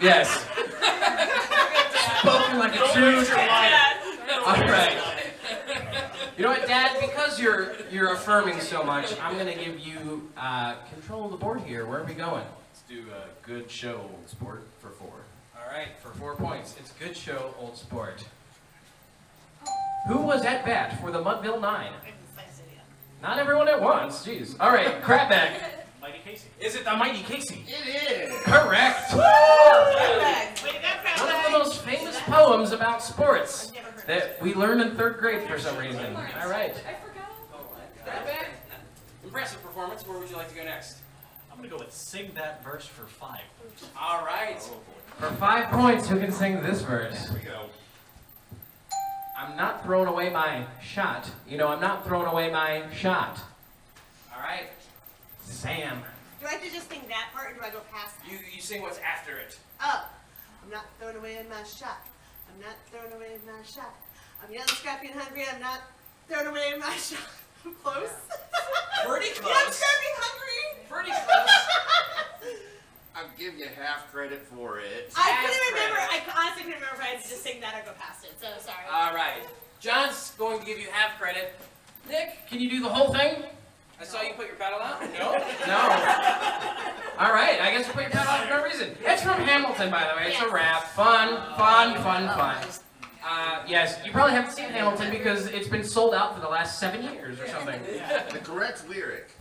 yes. Spoken like a true dad. All right. You know what, Dad? Because you're affirming so much, I'm gonna give you control of the board here. Where are we going? Let's do a good show, old sport, for 4. All right, for 4 points. It's good show, old sport. Who was at bat for the Mudville 9? Not everyone at once. Jeez. All right, Crapback. Mighty Casey. Is it the Mighty Casey? It is. Correct. Crapback. Way to go, One of Crapback. the most famous poems about sports that we learned in 3rd grade for some reason. All right. Crapback. Impressive performance. Where would you like to go next? I'm going to go with Sing That Verse for 5. All right. For 5 points, who can sing this verse? Here we go. I'm not throwing away my shot. You know, I'm not throwing away my shot. All right. Sam. Do I have to just sing that part, or do I go past that? You sing what's after it. Oh, I'm not throwing away my shot. I'm not throwing away my shot. I'm young, scrappy, and hungry. I'm not throwing away my shot. I'm close. Pretty Young, close. scrappy, hungry. Pretty close. I'll give you half credit for it. I couldn't remember. I honestly couldn't remember if I had to just sing that or go past it. So sorry. All right. John's going to give you half credit. Nick, can you do the whole thing? I saw you put your paddle out. No? No. All right, I guess you put your paddle out for no reason. It's from Hamilton, by the way. It's a rap. Fun, fun, fun, fun. Yes, you probably haven't seen Hamilton because it's been sold out for the last 7 years or something. The correct lyric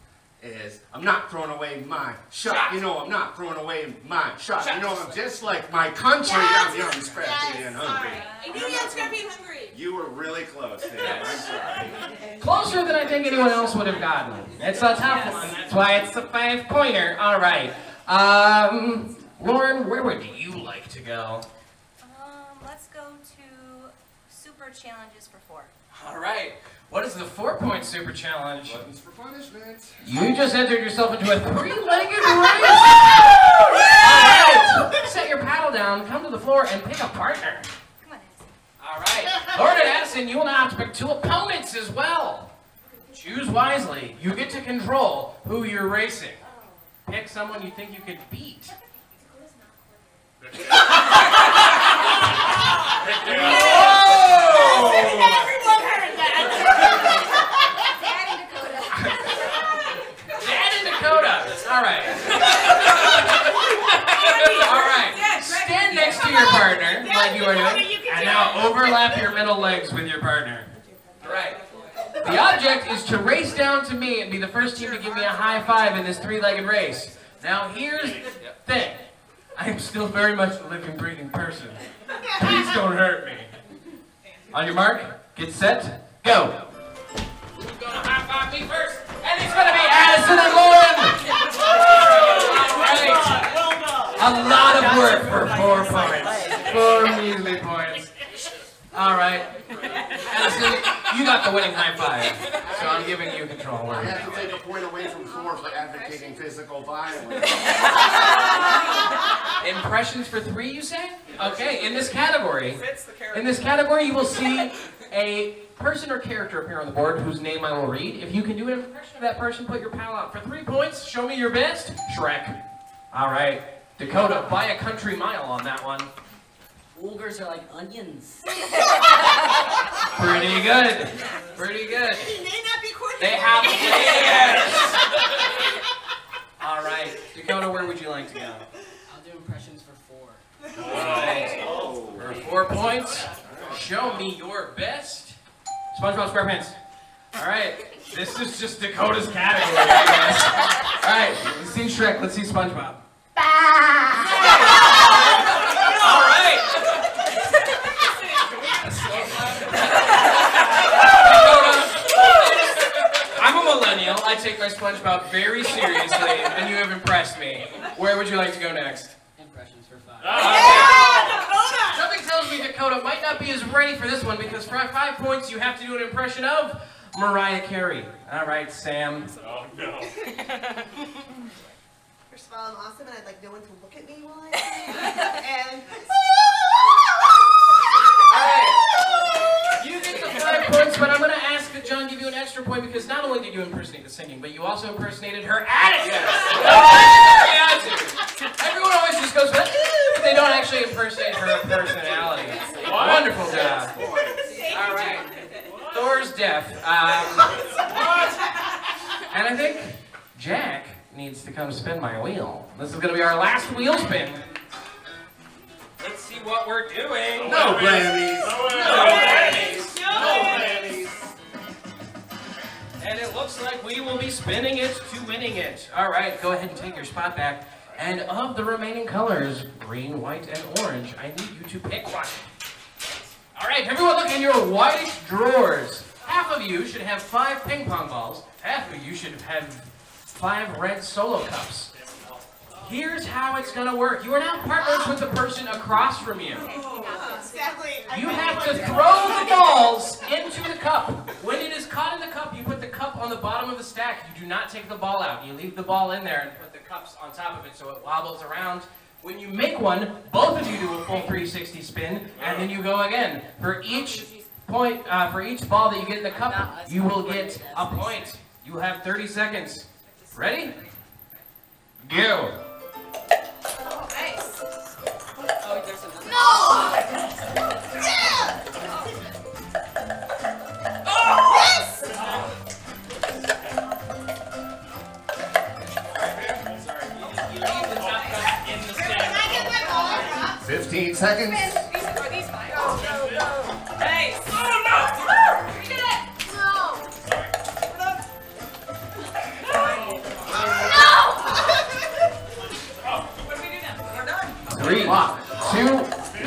is, I'm not throwing away my shot. You know, I'm not throwing away my shot. You know, I'm just like my country. I'm young, scrappy, and hungry. I knew young, scrappy, and hungry. You were really close, Dan. I'm sorry. Closer than I think anyone else would have gotten. It's a tough one. That's why it's a 5-pointer. All right. Lauren, where would you like to go? Let's go to super challenges for 4. All right. What is the 4-point super challenge? Buttons for punishment. You just entered yourself into a 3-legged race. All right. Set your paddle down, come to the floor, and pick a partner. Come on, Addison. All right. Lauren and Addison, you will now have to pick 2 opponents as well. Choose wisely. You get to control who you're racing. Pick someone you think you could beat. Everyone heard that. Dad and Dakota. The object is to race down to me and be the first team to give me a high five in this three-legged race. Now here's the thing. I am still very much a living, breathing person. Please don't hurt me. On your mark, get set, go. Who's gonna high five me first? And it's gonna be Addison and Lauren! Alright. A lot of work for 4 points. 4 measly points. Alright. Addison, you got the winning high five. So I'm giving you control. I have to take a point away from 4 for advocating physical violence. Impressions for 3, you say? Okay, in this category, you will see a person or character appear on the board whose name I will read. If you can do an impression of that person, put your pal out for 3 points. Show me your best. Shrek. All right, Dakota, by a country mile on that one. Ogres are like onions. Pretty good. Pretty good. He may not be coordinated. They have layers. All right, Dakota, where would you like to go? I'll do impressions for 4. All right. For 4 points, show me your best. SpongeBob SquarePants. All right, this is just Dakota's category, I guess. All right, let's see Shrek. Let's see SpongeBob. All right. Dakota, I'm a millennial. I take my SpongeBob very seriously, and you have impressed me. Where would you like to go next? Impressions for 5. Something tells me Dakota might not be as ready for this one because for 5 points you have to do an impression of Mariah Carey. All right, Sam. Oh no. First of all, I'm awesome, and I'd like no one to look at me while I sing. And All right. You get the 5 points, but I'm going to ask that John give you an extra point because not only did you impersonate the singing, but you also impersonated her attitude. Everyone always just goes, but they don't actually impersonate her personality. Wonderful job. All right. Thor's deaf. And I think Jack needs to come spin my wheel. This is going to be our last wheel spin. Let's see what we're doing. No Grammys. No Grammys. No Grammys. And it looks like we will be spinning it to winning it. All right, go ahead and take your spot back. And of the remaining colors, green, white, and orange, I need you to pick one. All right, everyone look in your white drawers. Half of you should have 5 ping pong balls. Half of you should have 5 red Solo cups. Here's how it's gonna work. You are now partners with the person across from you. exactly. You have to throw the balls into the cup. When it is caught in the cup, you put the cup on the bottom of the stack. You do not take the ball out. You leave the ball in there and put the cups on top of it so it wobbles around. When you make one, both of you do a full 360 spin, and then you go again. For each point, for each ball that you get in the cup, you will get a point. You have 30 seconds. Ready? Go. Nice. Oh, there's another. No! Yeah! Oh! Yes! Sorry, you leave the top cup in the Can stack. I get my ball drop? 15 seconds. Are these fine? Go, go, go. Nice. Oh no! We did it. No! What do we do now? We're done. 3, 2,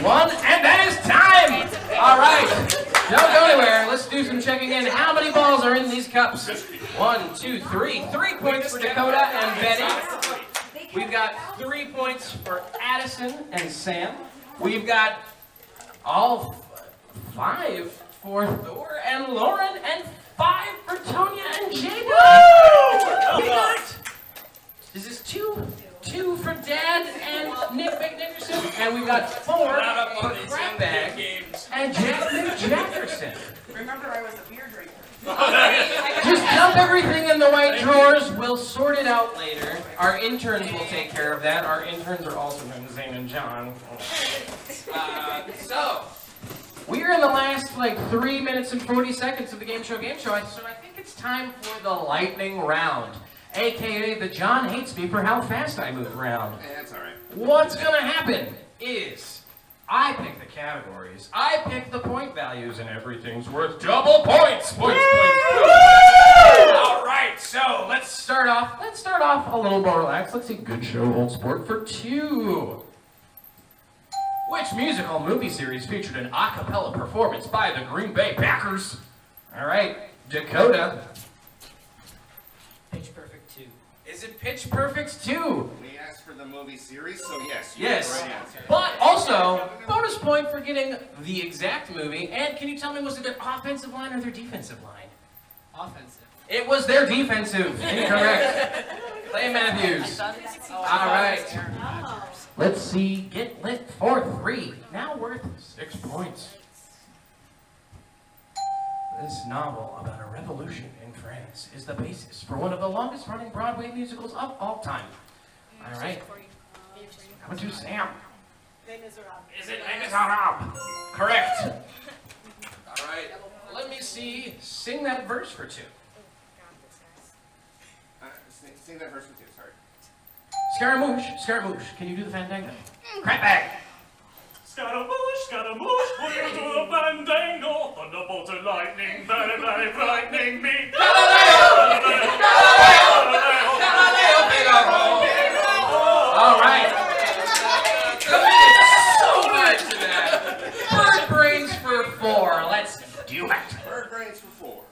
1, and that is time! All right, don't go anywhere. Let's do some checking in. How many balls are in these cups? 1, 2, 3. 3 points for Dakota and Betty. We've got 3 points for Addison and Sam. We've got all 5 for Thor and Lauren, and 5 for Tonya and Jacob. We got, is this 2 for Dad and Nick McNickerson, and we've got 4 for Crabag and Jack McJackerson. Remember, I was a beer drinker. Just dump everything in the white drawers. We'll sort it out later. Our interns will take care of that. Our interns are also named Zane and John. So, we're in the last 3 minutes and 40 seconds of the Game Show Game Show, so I think it's time for the lightning round. AKA the John hates me for how fast I move around. That's alright. What's gonna happen is I pick the categories, I pick the point values, and everything's worth double points. Points, points, points. off, a little more relaxed. Let's see Good Show Old Sport for 2. Which musical movie series featured an a cappella performance by the Green Bay Packers? All right, Dakota. Pitch Perfect 2. Is it Pitch Perfect 2? We asked for the movie series, so yes. You Yes. have the right answer. But also, bonus point for getting the exact movie. And can you tell me, was it their offensive line or their defensive line? Offensive. It was their defensive. Incorrect. Clay Matthews. All right. Oh. Let's see. Get lit for 3. Now worth 6 points. This novel about a revolution in France is the basis for one of the longest running Broadway musicals of all time. All right. Coming to Sam. Les Miserables. Is it Les Miserables? Correct. All right. Let me see. Sing that verse for 2. Sing that verse for 2, sorry. Scaramouche, Scaramouche. Can you do the fandango? Crap bag. Scaramouche, Scaramouche, we'll do a fandango. Thunderbolt and lightning, very, very frightening me. All right. So good to that. Bird brains for 4. Let's do it. Bird brains for 4.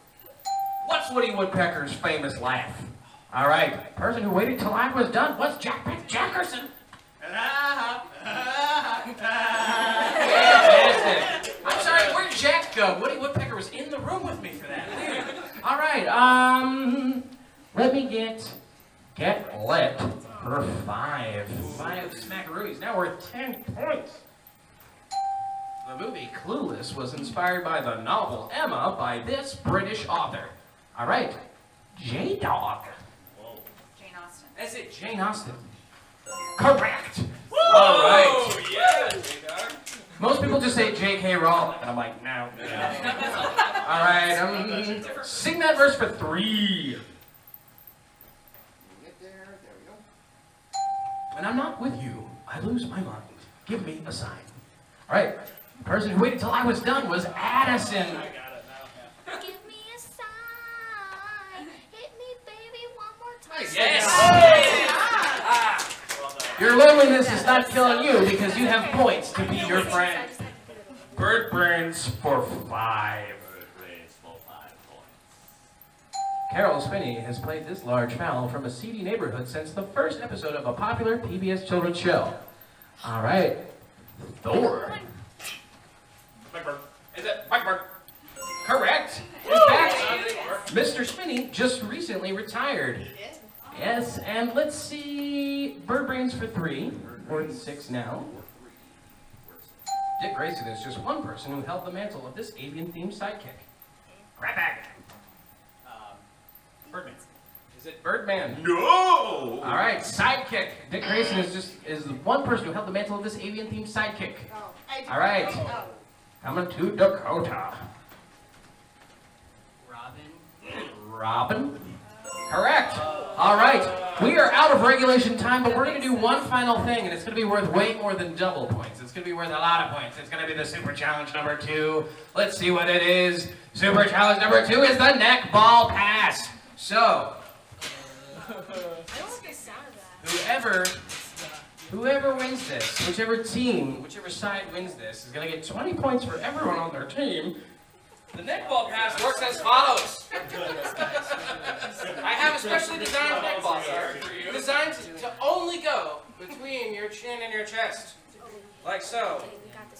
What's Woody Woodpecker's famous laugh? All right. Person who waited till I was done was Jack Jackerson. Fantastic. I'm sorry, where'd Jack go? Woody Woodpecker was in the room with me for that. Weird. All right. Let me get lit for 5. 5 smackaroonies. Now we're at 10 points. The movie Clueless was inspired by the novel Emma by this British author. All right. J-Dog. Jane Austen. Is it Jane Austen? Correct. All right. Yeah, Most people just say J.K. Rowling, and I'm like, no. All right. Sing that verse for 3. Get there. There we go. When I'm not with you, I lose my mind. Give me a sign. All right. The person who waited till I was done was Addison. I got it now. Give me a sign. Hit me, baby, one more time. Yes. Well done. Your loneliness is not killing you because you have points to be your friend. Bird brains for 5. Bird brains for 5 points. Carol Spinney has played this large fowl from a seedy neighborhood since the first episode of a popular PBS children's show. All right. Thor. Blackbird. Is it Blackbird? Correct. In fact, Mr. Spinney just recently retired. Yes, and let's see. Bird brains for 3. We're at 6 now. Dick Grayson is just one person who held the mantle of this avian-themed sidekick. Grab bag. Birdman. Is it Birdman? No! All right, sidekick. Dick Grayson is the one person who held the mantle of this avian-themed sidekick. Oh, I do. All right. Oh. Coming to Dakota. Robin? Correct. All right. We are out of regulation time, but we're going to do one final thing, and it's going to be worth way more than double points. It's going to be worth a lot of points. It's going to be the Super Challenge number 2. Let's see what it is. Super Challenge number 2 is the neck ball pass. So, I don't like the sound of that. whoever wins this, whichever team, whichever side wins this, is going to get 20 points for everyone on their team. The neckball pass works as follows. I have a specially designed neckball here, designed to only go between your chin and your chest, like so.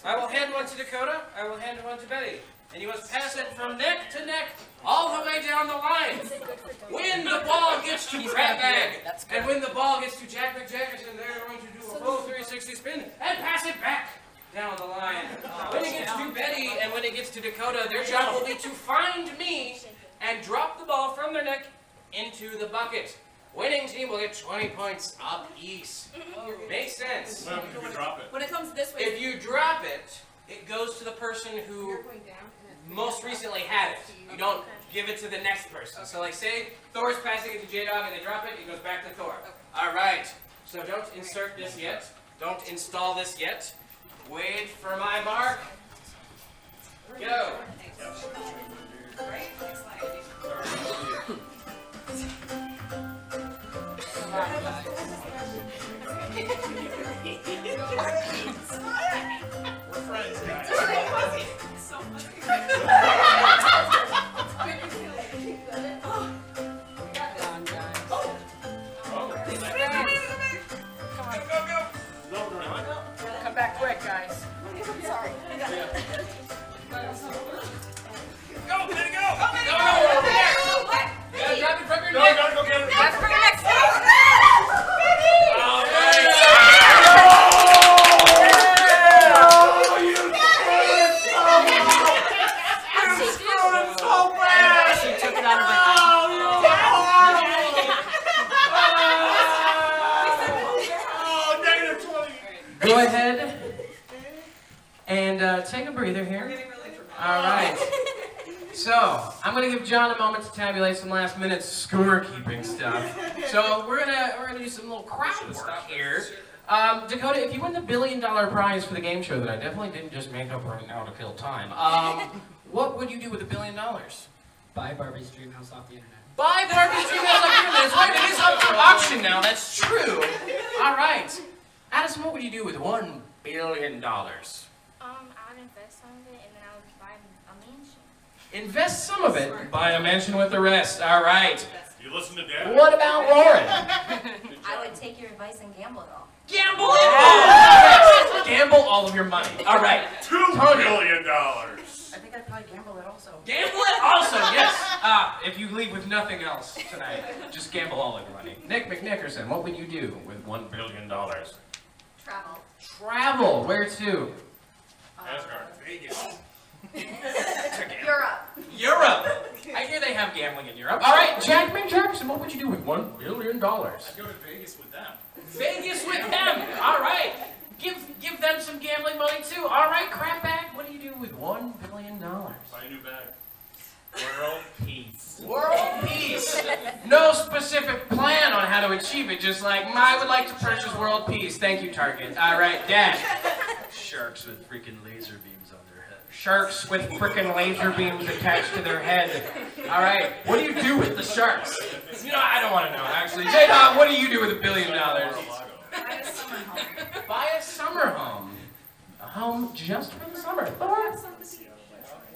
I will hand one to Dakota, I will hand one to Betty, and you must pass it from neck to neck, all the way down the line. When the ball gets to Crab Bag, and when the ball gets to Jack McJackerson, they're going to do a full 360 spin and pass it back down the line. When it gets to Betty and when it gets to Dakota, their job will be to find me and drop the ball from their neck into the bucket. Winning team will get 20 points apiece. Makes sense. Well, if you drop it. When it comes this way, If you drop it, it goes to the person who most recently had it. You don't give it to the next person. So like say Thor's passing it to J-Dog and they drop it, it goes back to Thor. All right. So don't insert this yet. Don't install this yet. Wait for my mark. Go. give John a moment to tabulate some last-minute scorekeeping stuff. So we're gonna do some little crowd stuff here. Dakota, if you win the $1 billion prize for the game show that I definitely didn't just make up right now to kill time, what would you do with $1 billion? Buy Barbie's dream house off the internet. Buy Barbie's dream house off the internet. That's right, it is up for auction now. That's true. All right, Addison, what would you do with $1 billion? I would invest some of it and then I would buy a mansion. Invest some of it, buy a mansion with the rest. All right. You listen to Dad? What about Lauren? I would take your advice and gamble it all. Gamble it all! Yes. Gamble all of your money. All right. $2 billion. I think I'd probably gamble it also. Gamble it also, yes. If you leave with nothing else tonight, just gamble all of your money. Nick McNickerson, what would you do with $1 billion? Travel. Travel. Where to? Asgard. Vegas. Europe. Europe. I hear they have gambling in Europe. All right, Jackman Jackson, what would you do with $1 billion? I'd go to Vegas with them. Vegas with them. All right. Give them some gambling money too. All right, Crapback, what do you do with $1 billion? Buy a new bag. World peace. World peace. No specific plan on how to achieve it. Just like, I would like to purchase world peace. Thank you, Target. All right, Dad. Sharks with freaking laser beams on their head. Sharks with frickin' laser beams attached to their head. All right, what do you do with the sharks? You know, I don't want to know, actually. J-Dog, what do you do with $1 billion? Buy a summer home. Buy a summer home. A home just for the summer. Thor?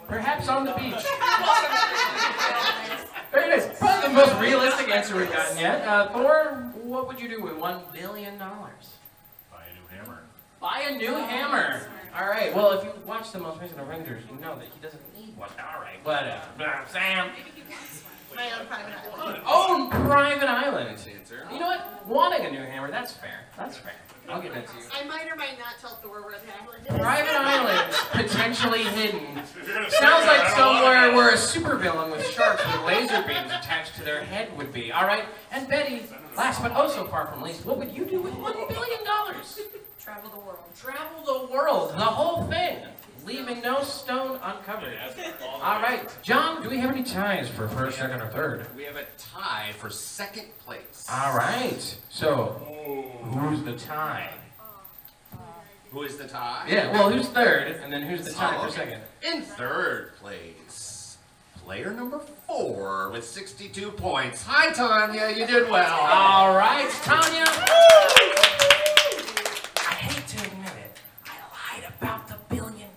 Perhaps on the beach. Very nice. Probably the most realistic answer we've gotten yet. Thor, what would you do with $1 billion? Buy a new hammer. Buy a new hammer. All right. Well, if you watch the most recent Avengers, you know that he doesn't need one. All right. Whatever. Sam. My own private island. Own private island. You know what? Wanting a new hammer, that's fair. That's fair. I'll give that to you. I might or might not tell Thor where the hammer is. Private islands, potentially hidden. Sounds like somewhere where a supervillain with sharks with laser beams attached to their head would be. All right. And Betty, last but oh so far from least, what would you do with $1 billion? Travel the world. Travel the world, the whole thing, leaving no stone uncovered. All right, John, do we have any ties for first, second, or third? We have a tie for second place. All right, so who's the tie? Who is the tie? Yeah, well, who's third, and then who's the tie for okay. second? In third place, player number 4 with 62 points. Hi, Tanya, you did well. All right, Tanya. I hate to admit it, I lied about the $1 billion.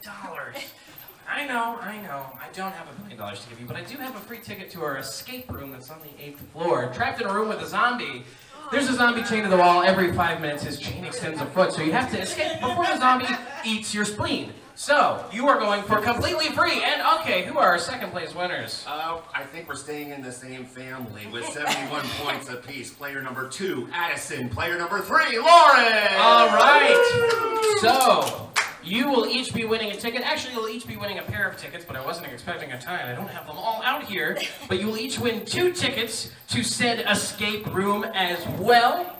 I know, I don't have $1 billion to give you, but I do have a free ticket to our escape room that's on the 8th floor. Trapped in a room with a zombie. There's a zombie chained to the wall. Every 5 minutes, his chain extends a foot, so you have to escape before the zombie eats your spleen. So, you are going for completely free. And, okay, who are our second place winners? I think we're staying in the same family with 71 points apiece. Player number 2, Addison. Player number 3, Lauren. All right. So, you will each be winning a ticket. Actually, you'll each be winning a pair of tickets, but I wasn't expecting a tie, and I don't have them all out here. But you will each win 2 tickets to said escape room as well.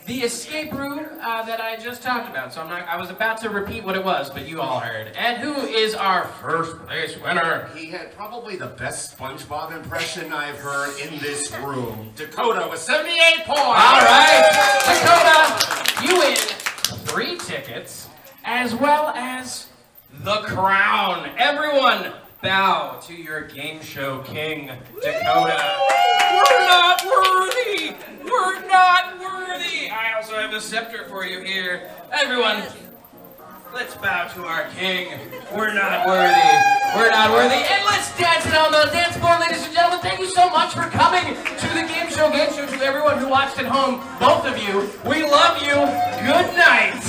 The escape room that I just talked about. So I was about to repeat what it was, but you all heard. And who is our first place winner? He had probably the best SpongeBob impression I've heard in this room. Dakota with 78 points. All right, Dakota, you win 3 tickets, as well as the crown. Everyone, bow to your game show king, Dakota. We're not worthy! We're not worthy! I also have a scepter for you here. Everyone, let's bow to our king. We're not worthy. We're not worthy. And let's dance it on the dance floor, ladies and gentlemen. Thank you so much for coming to the Game Show. To everyone who watched at home, both of you, we love you. Good night.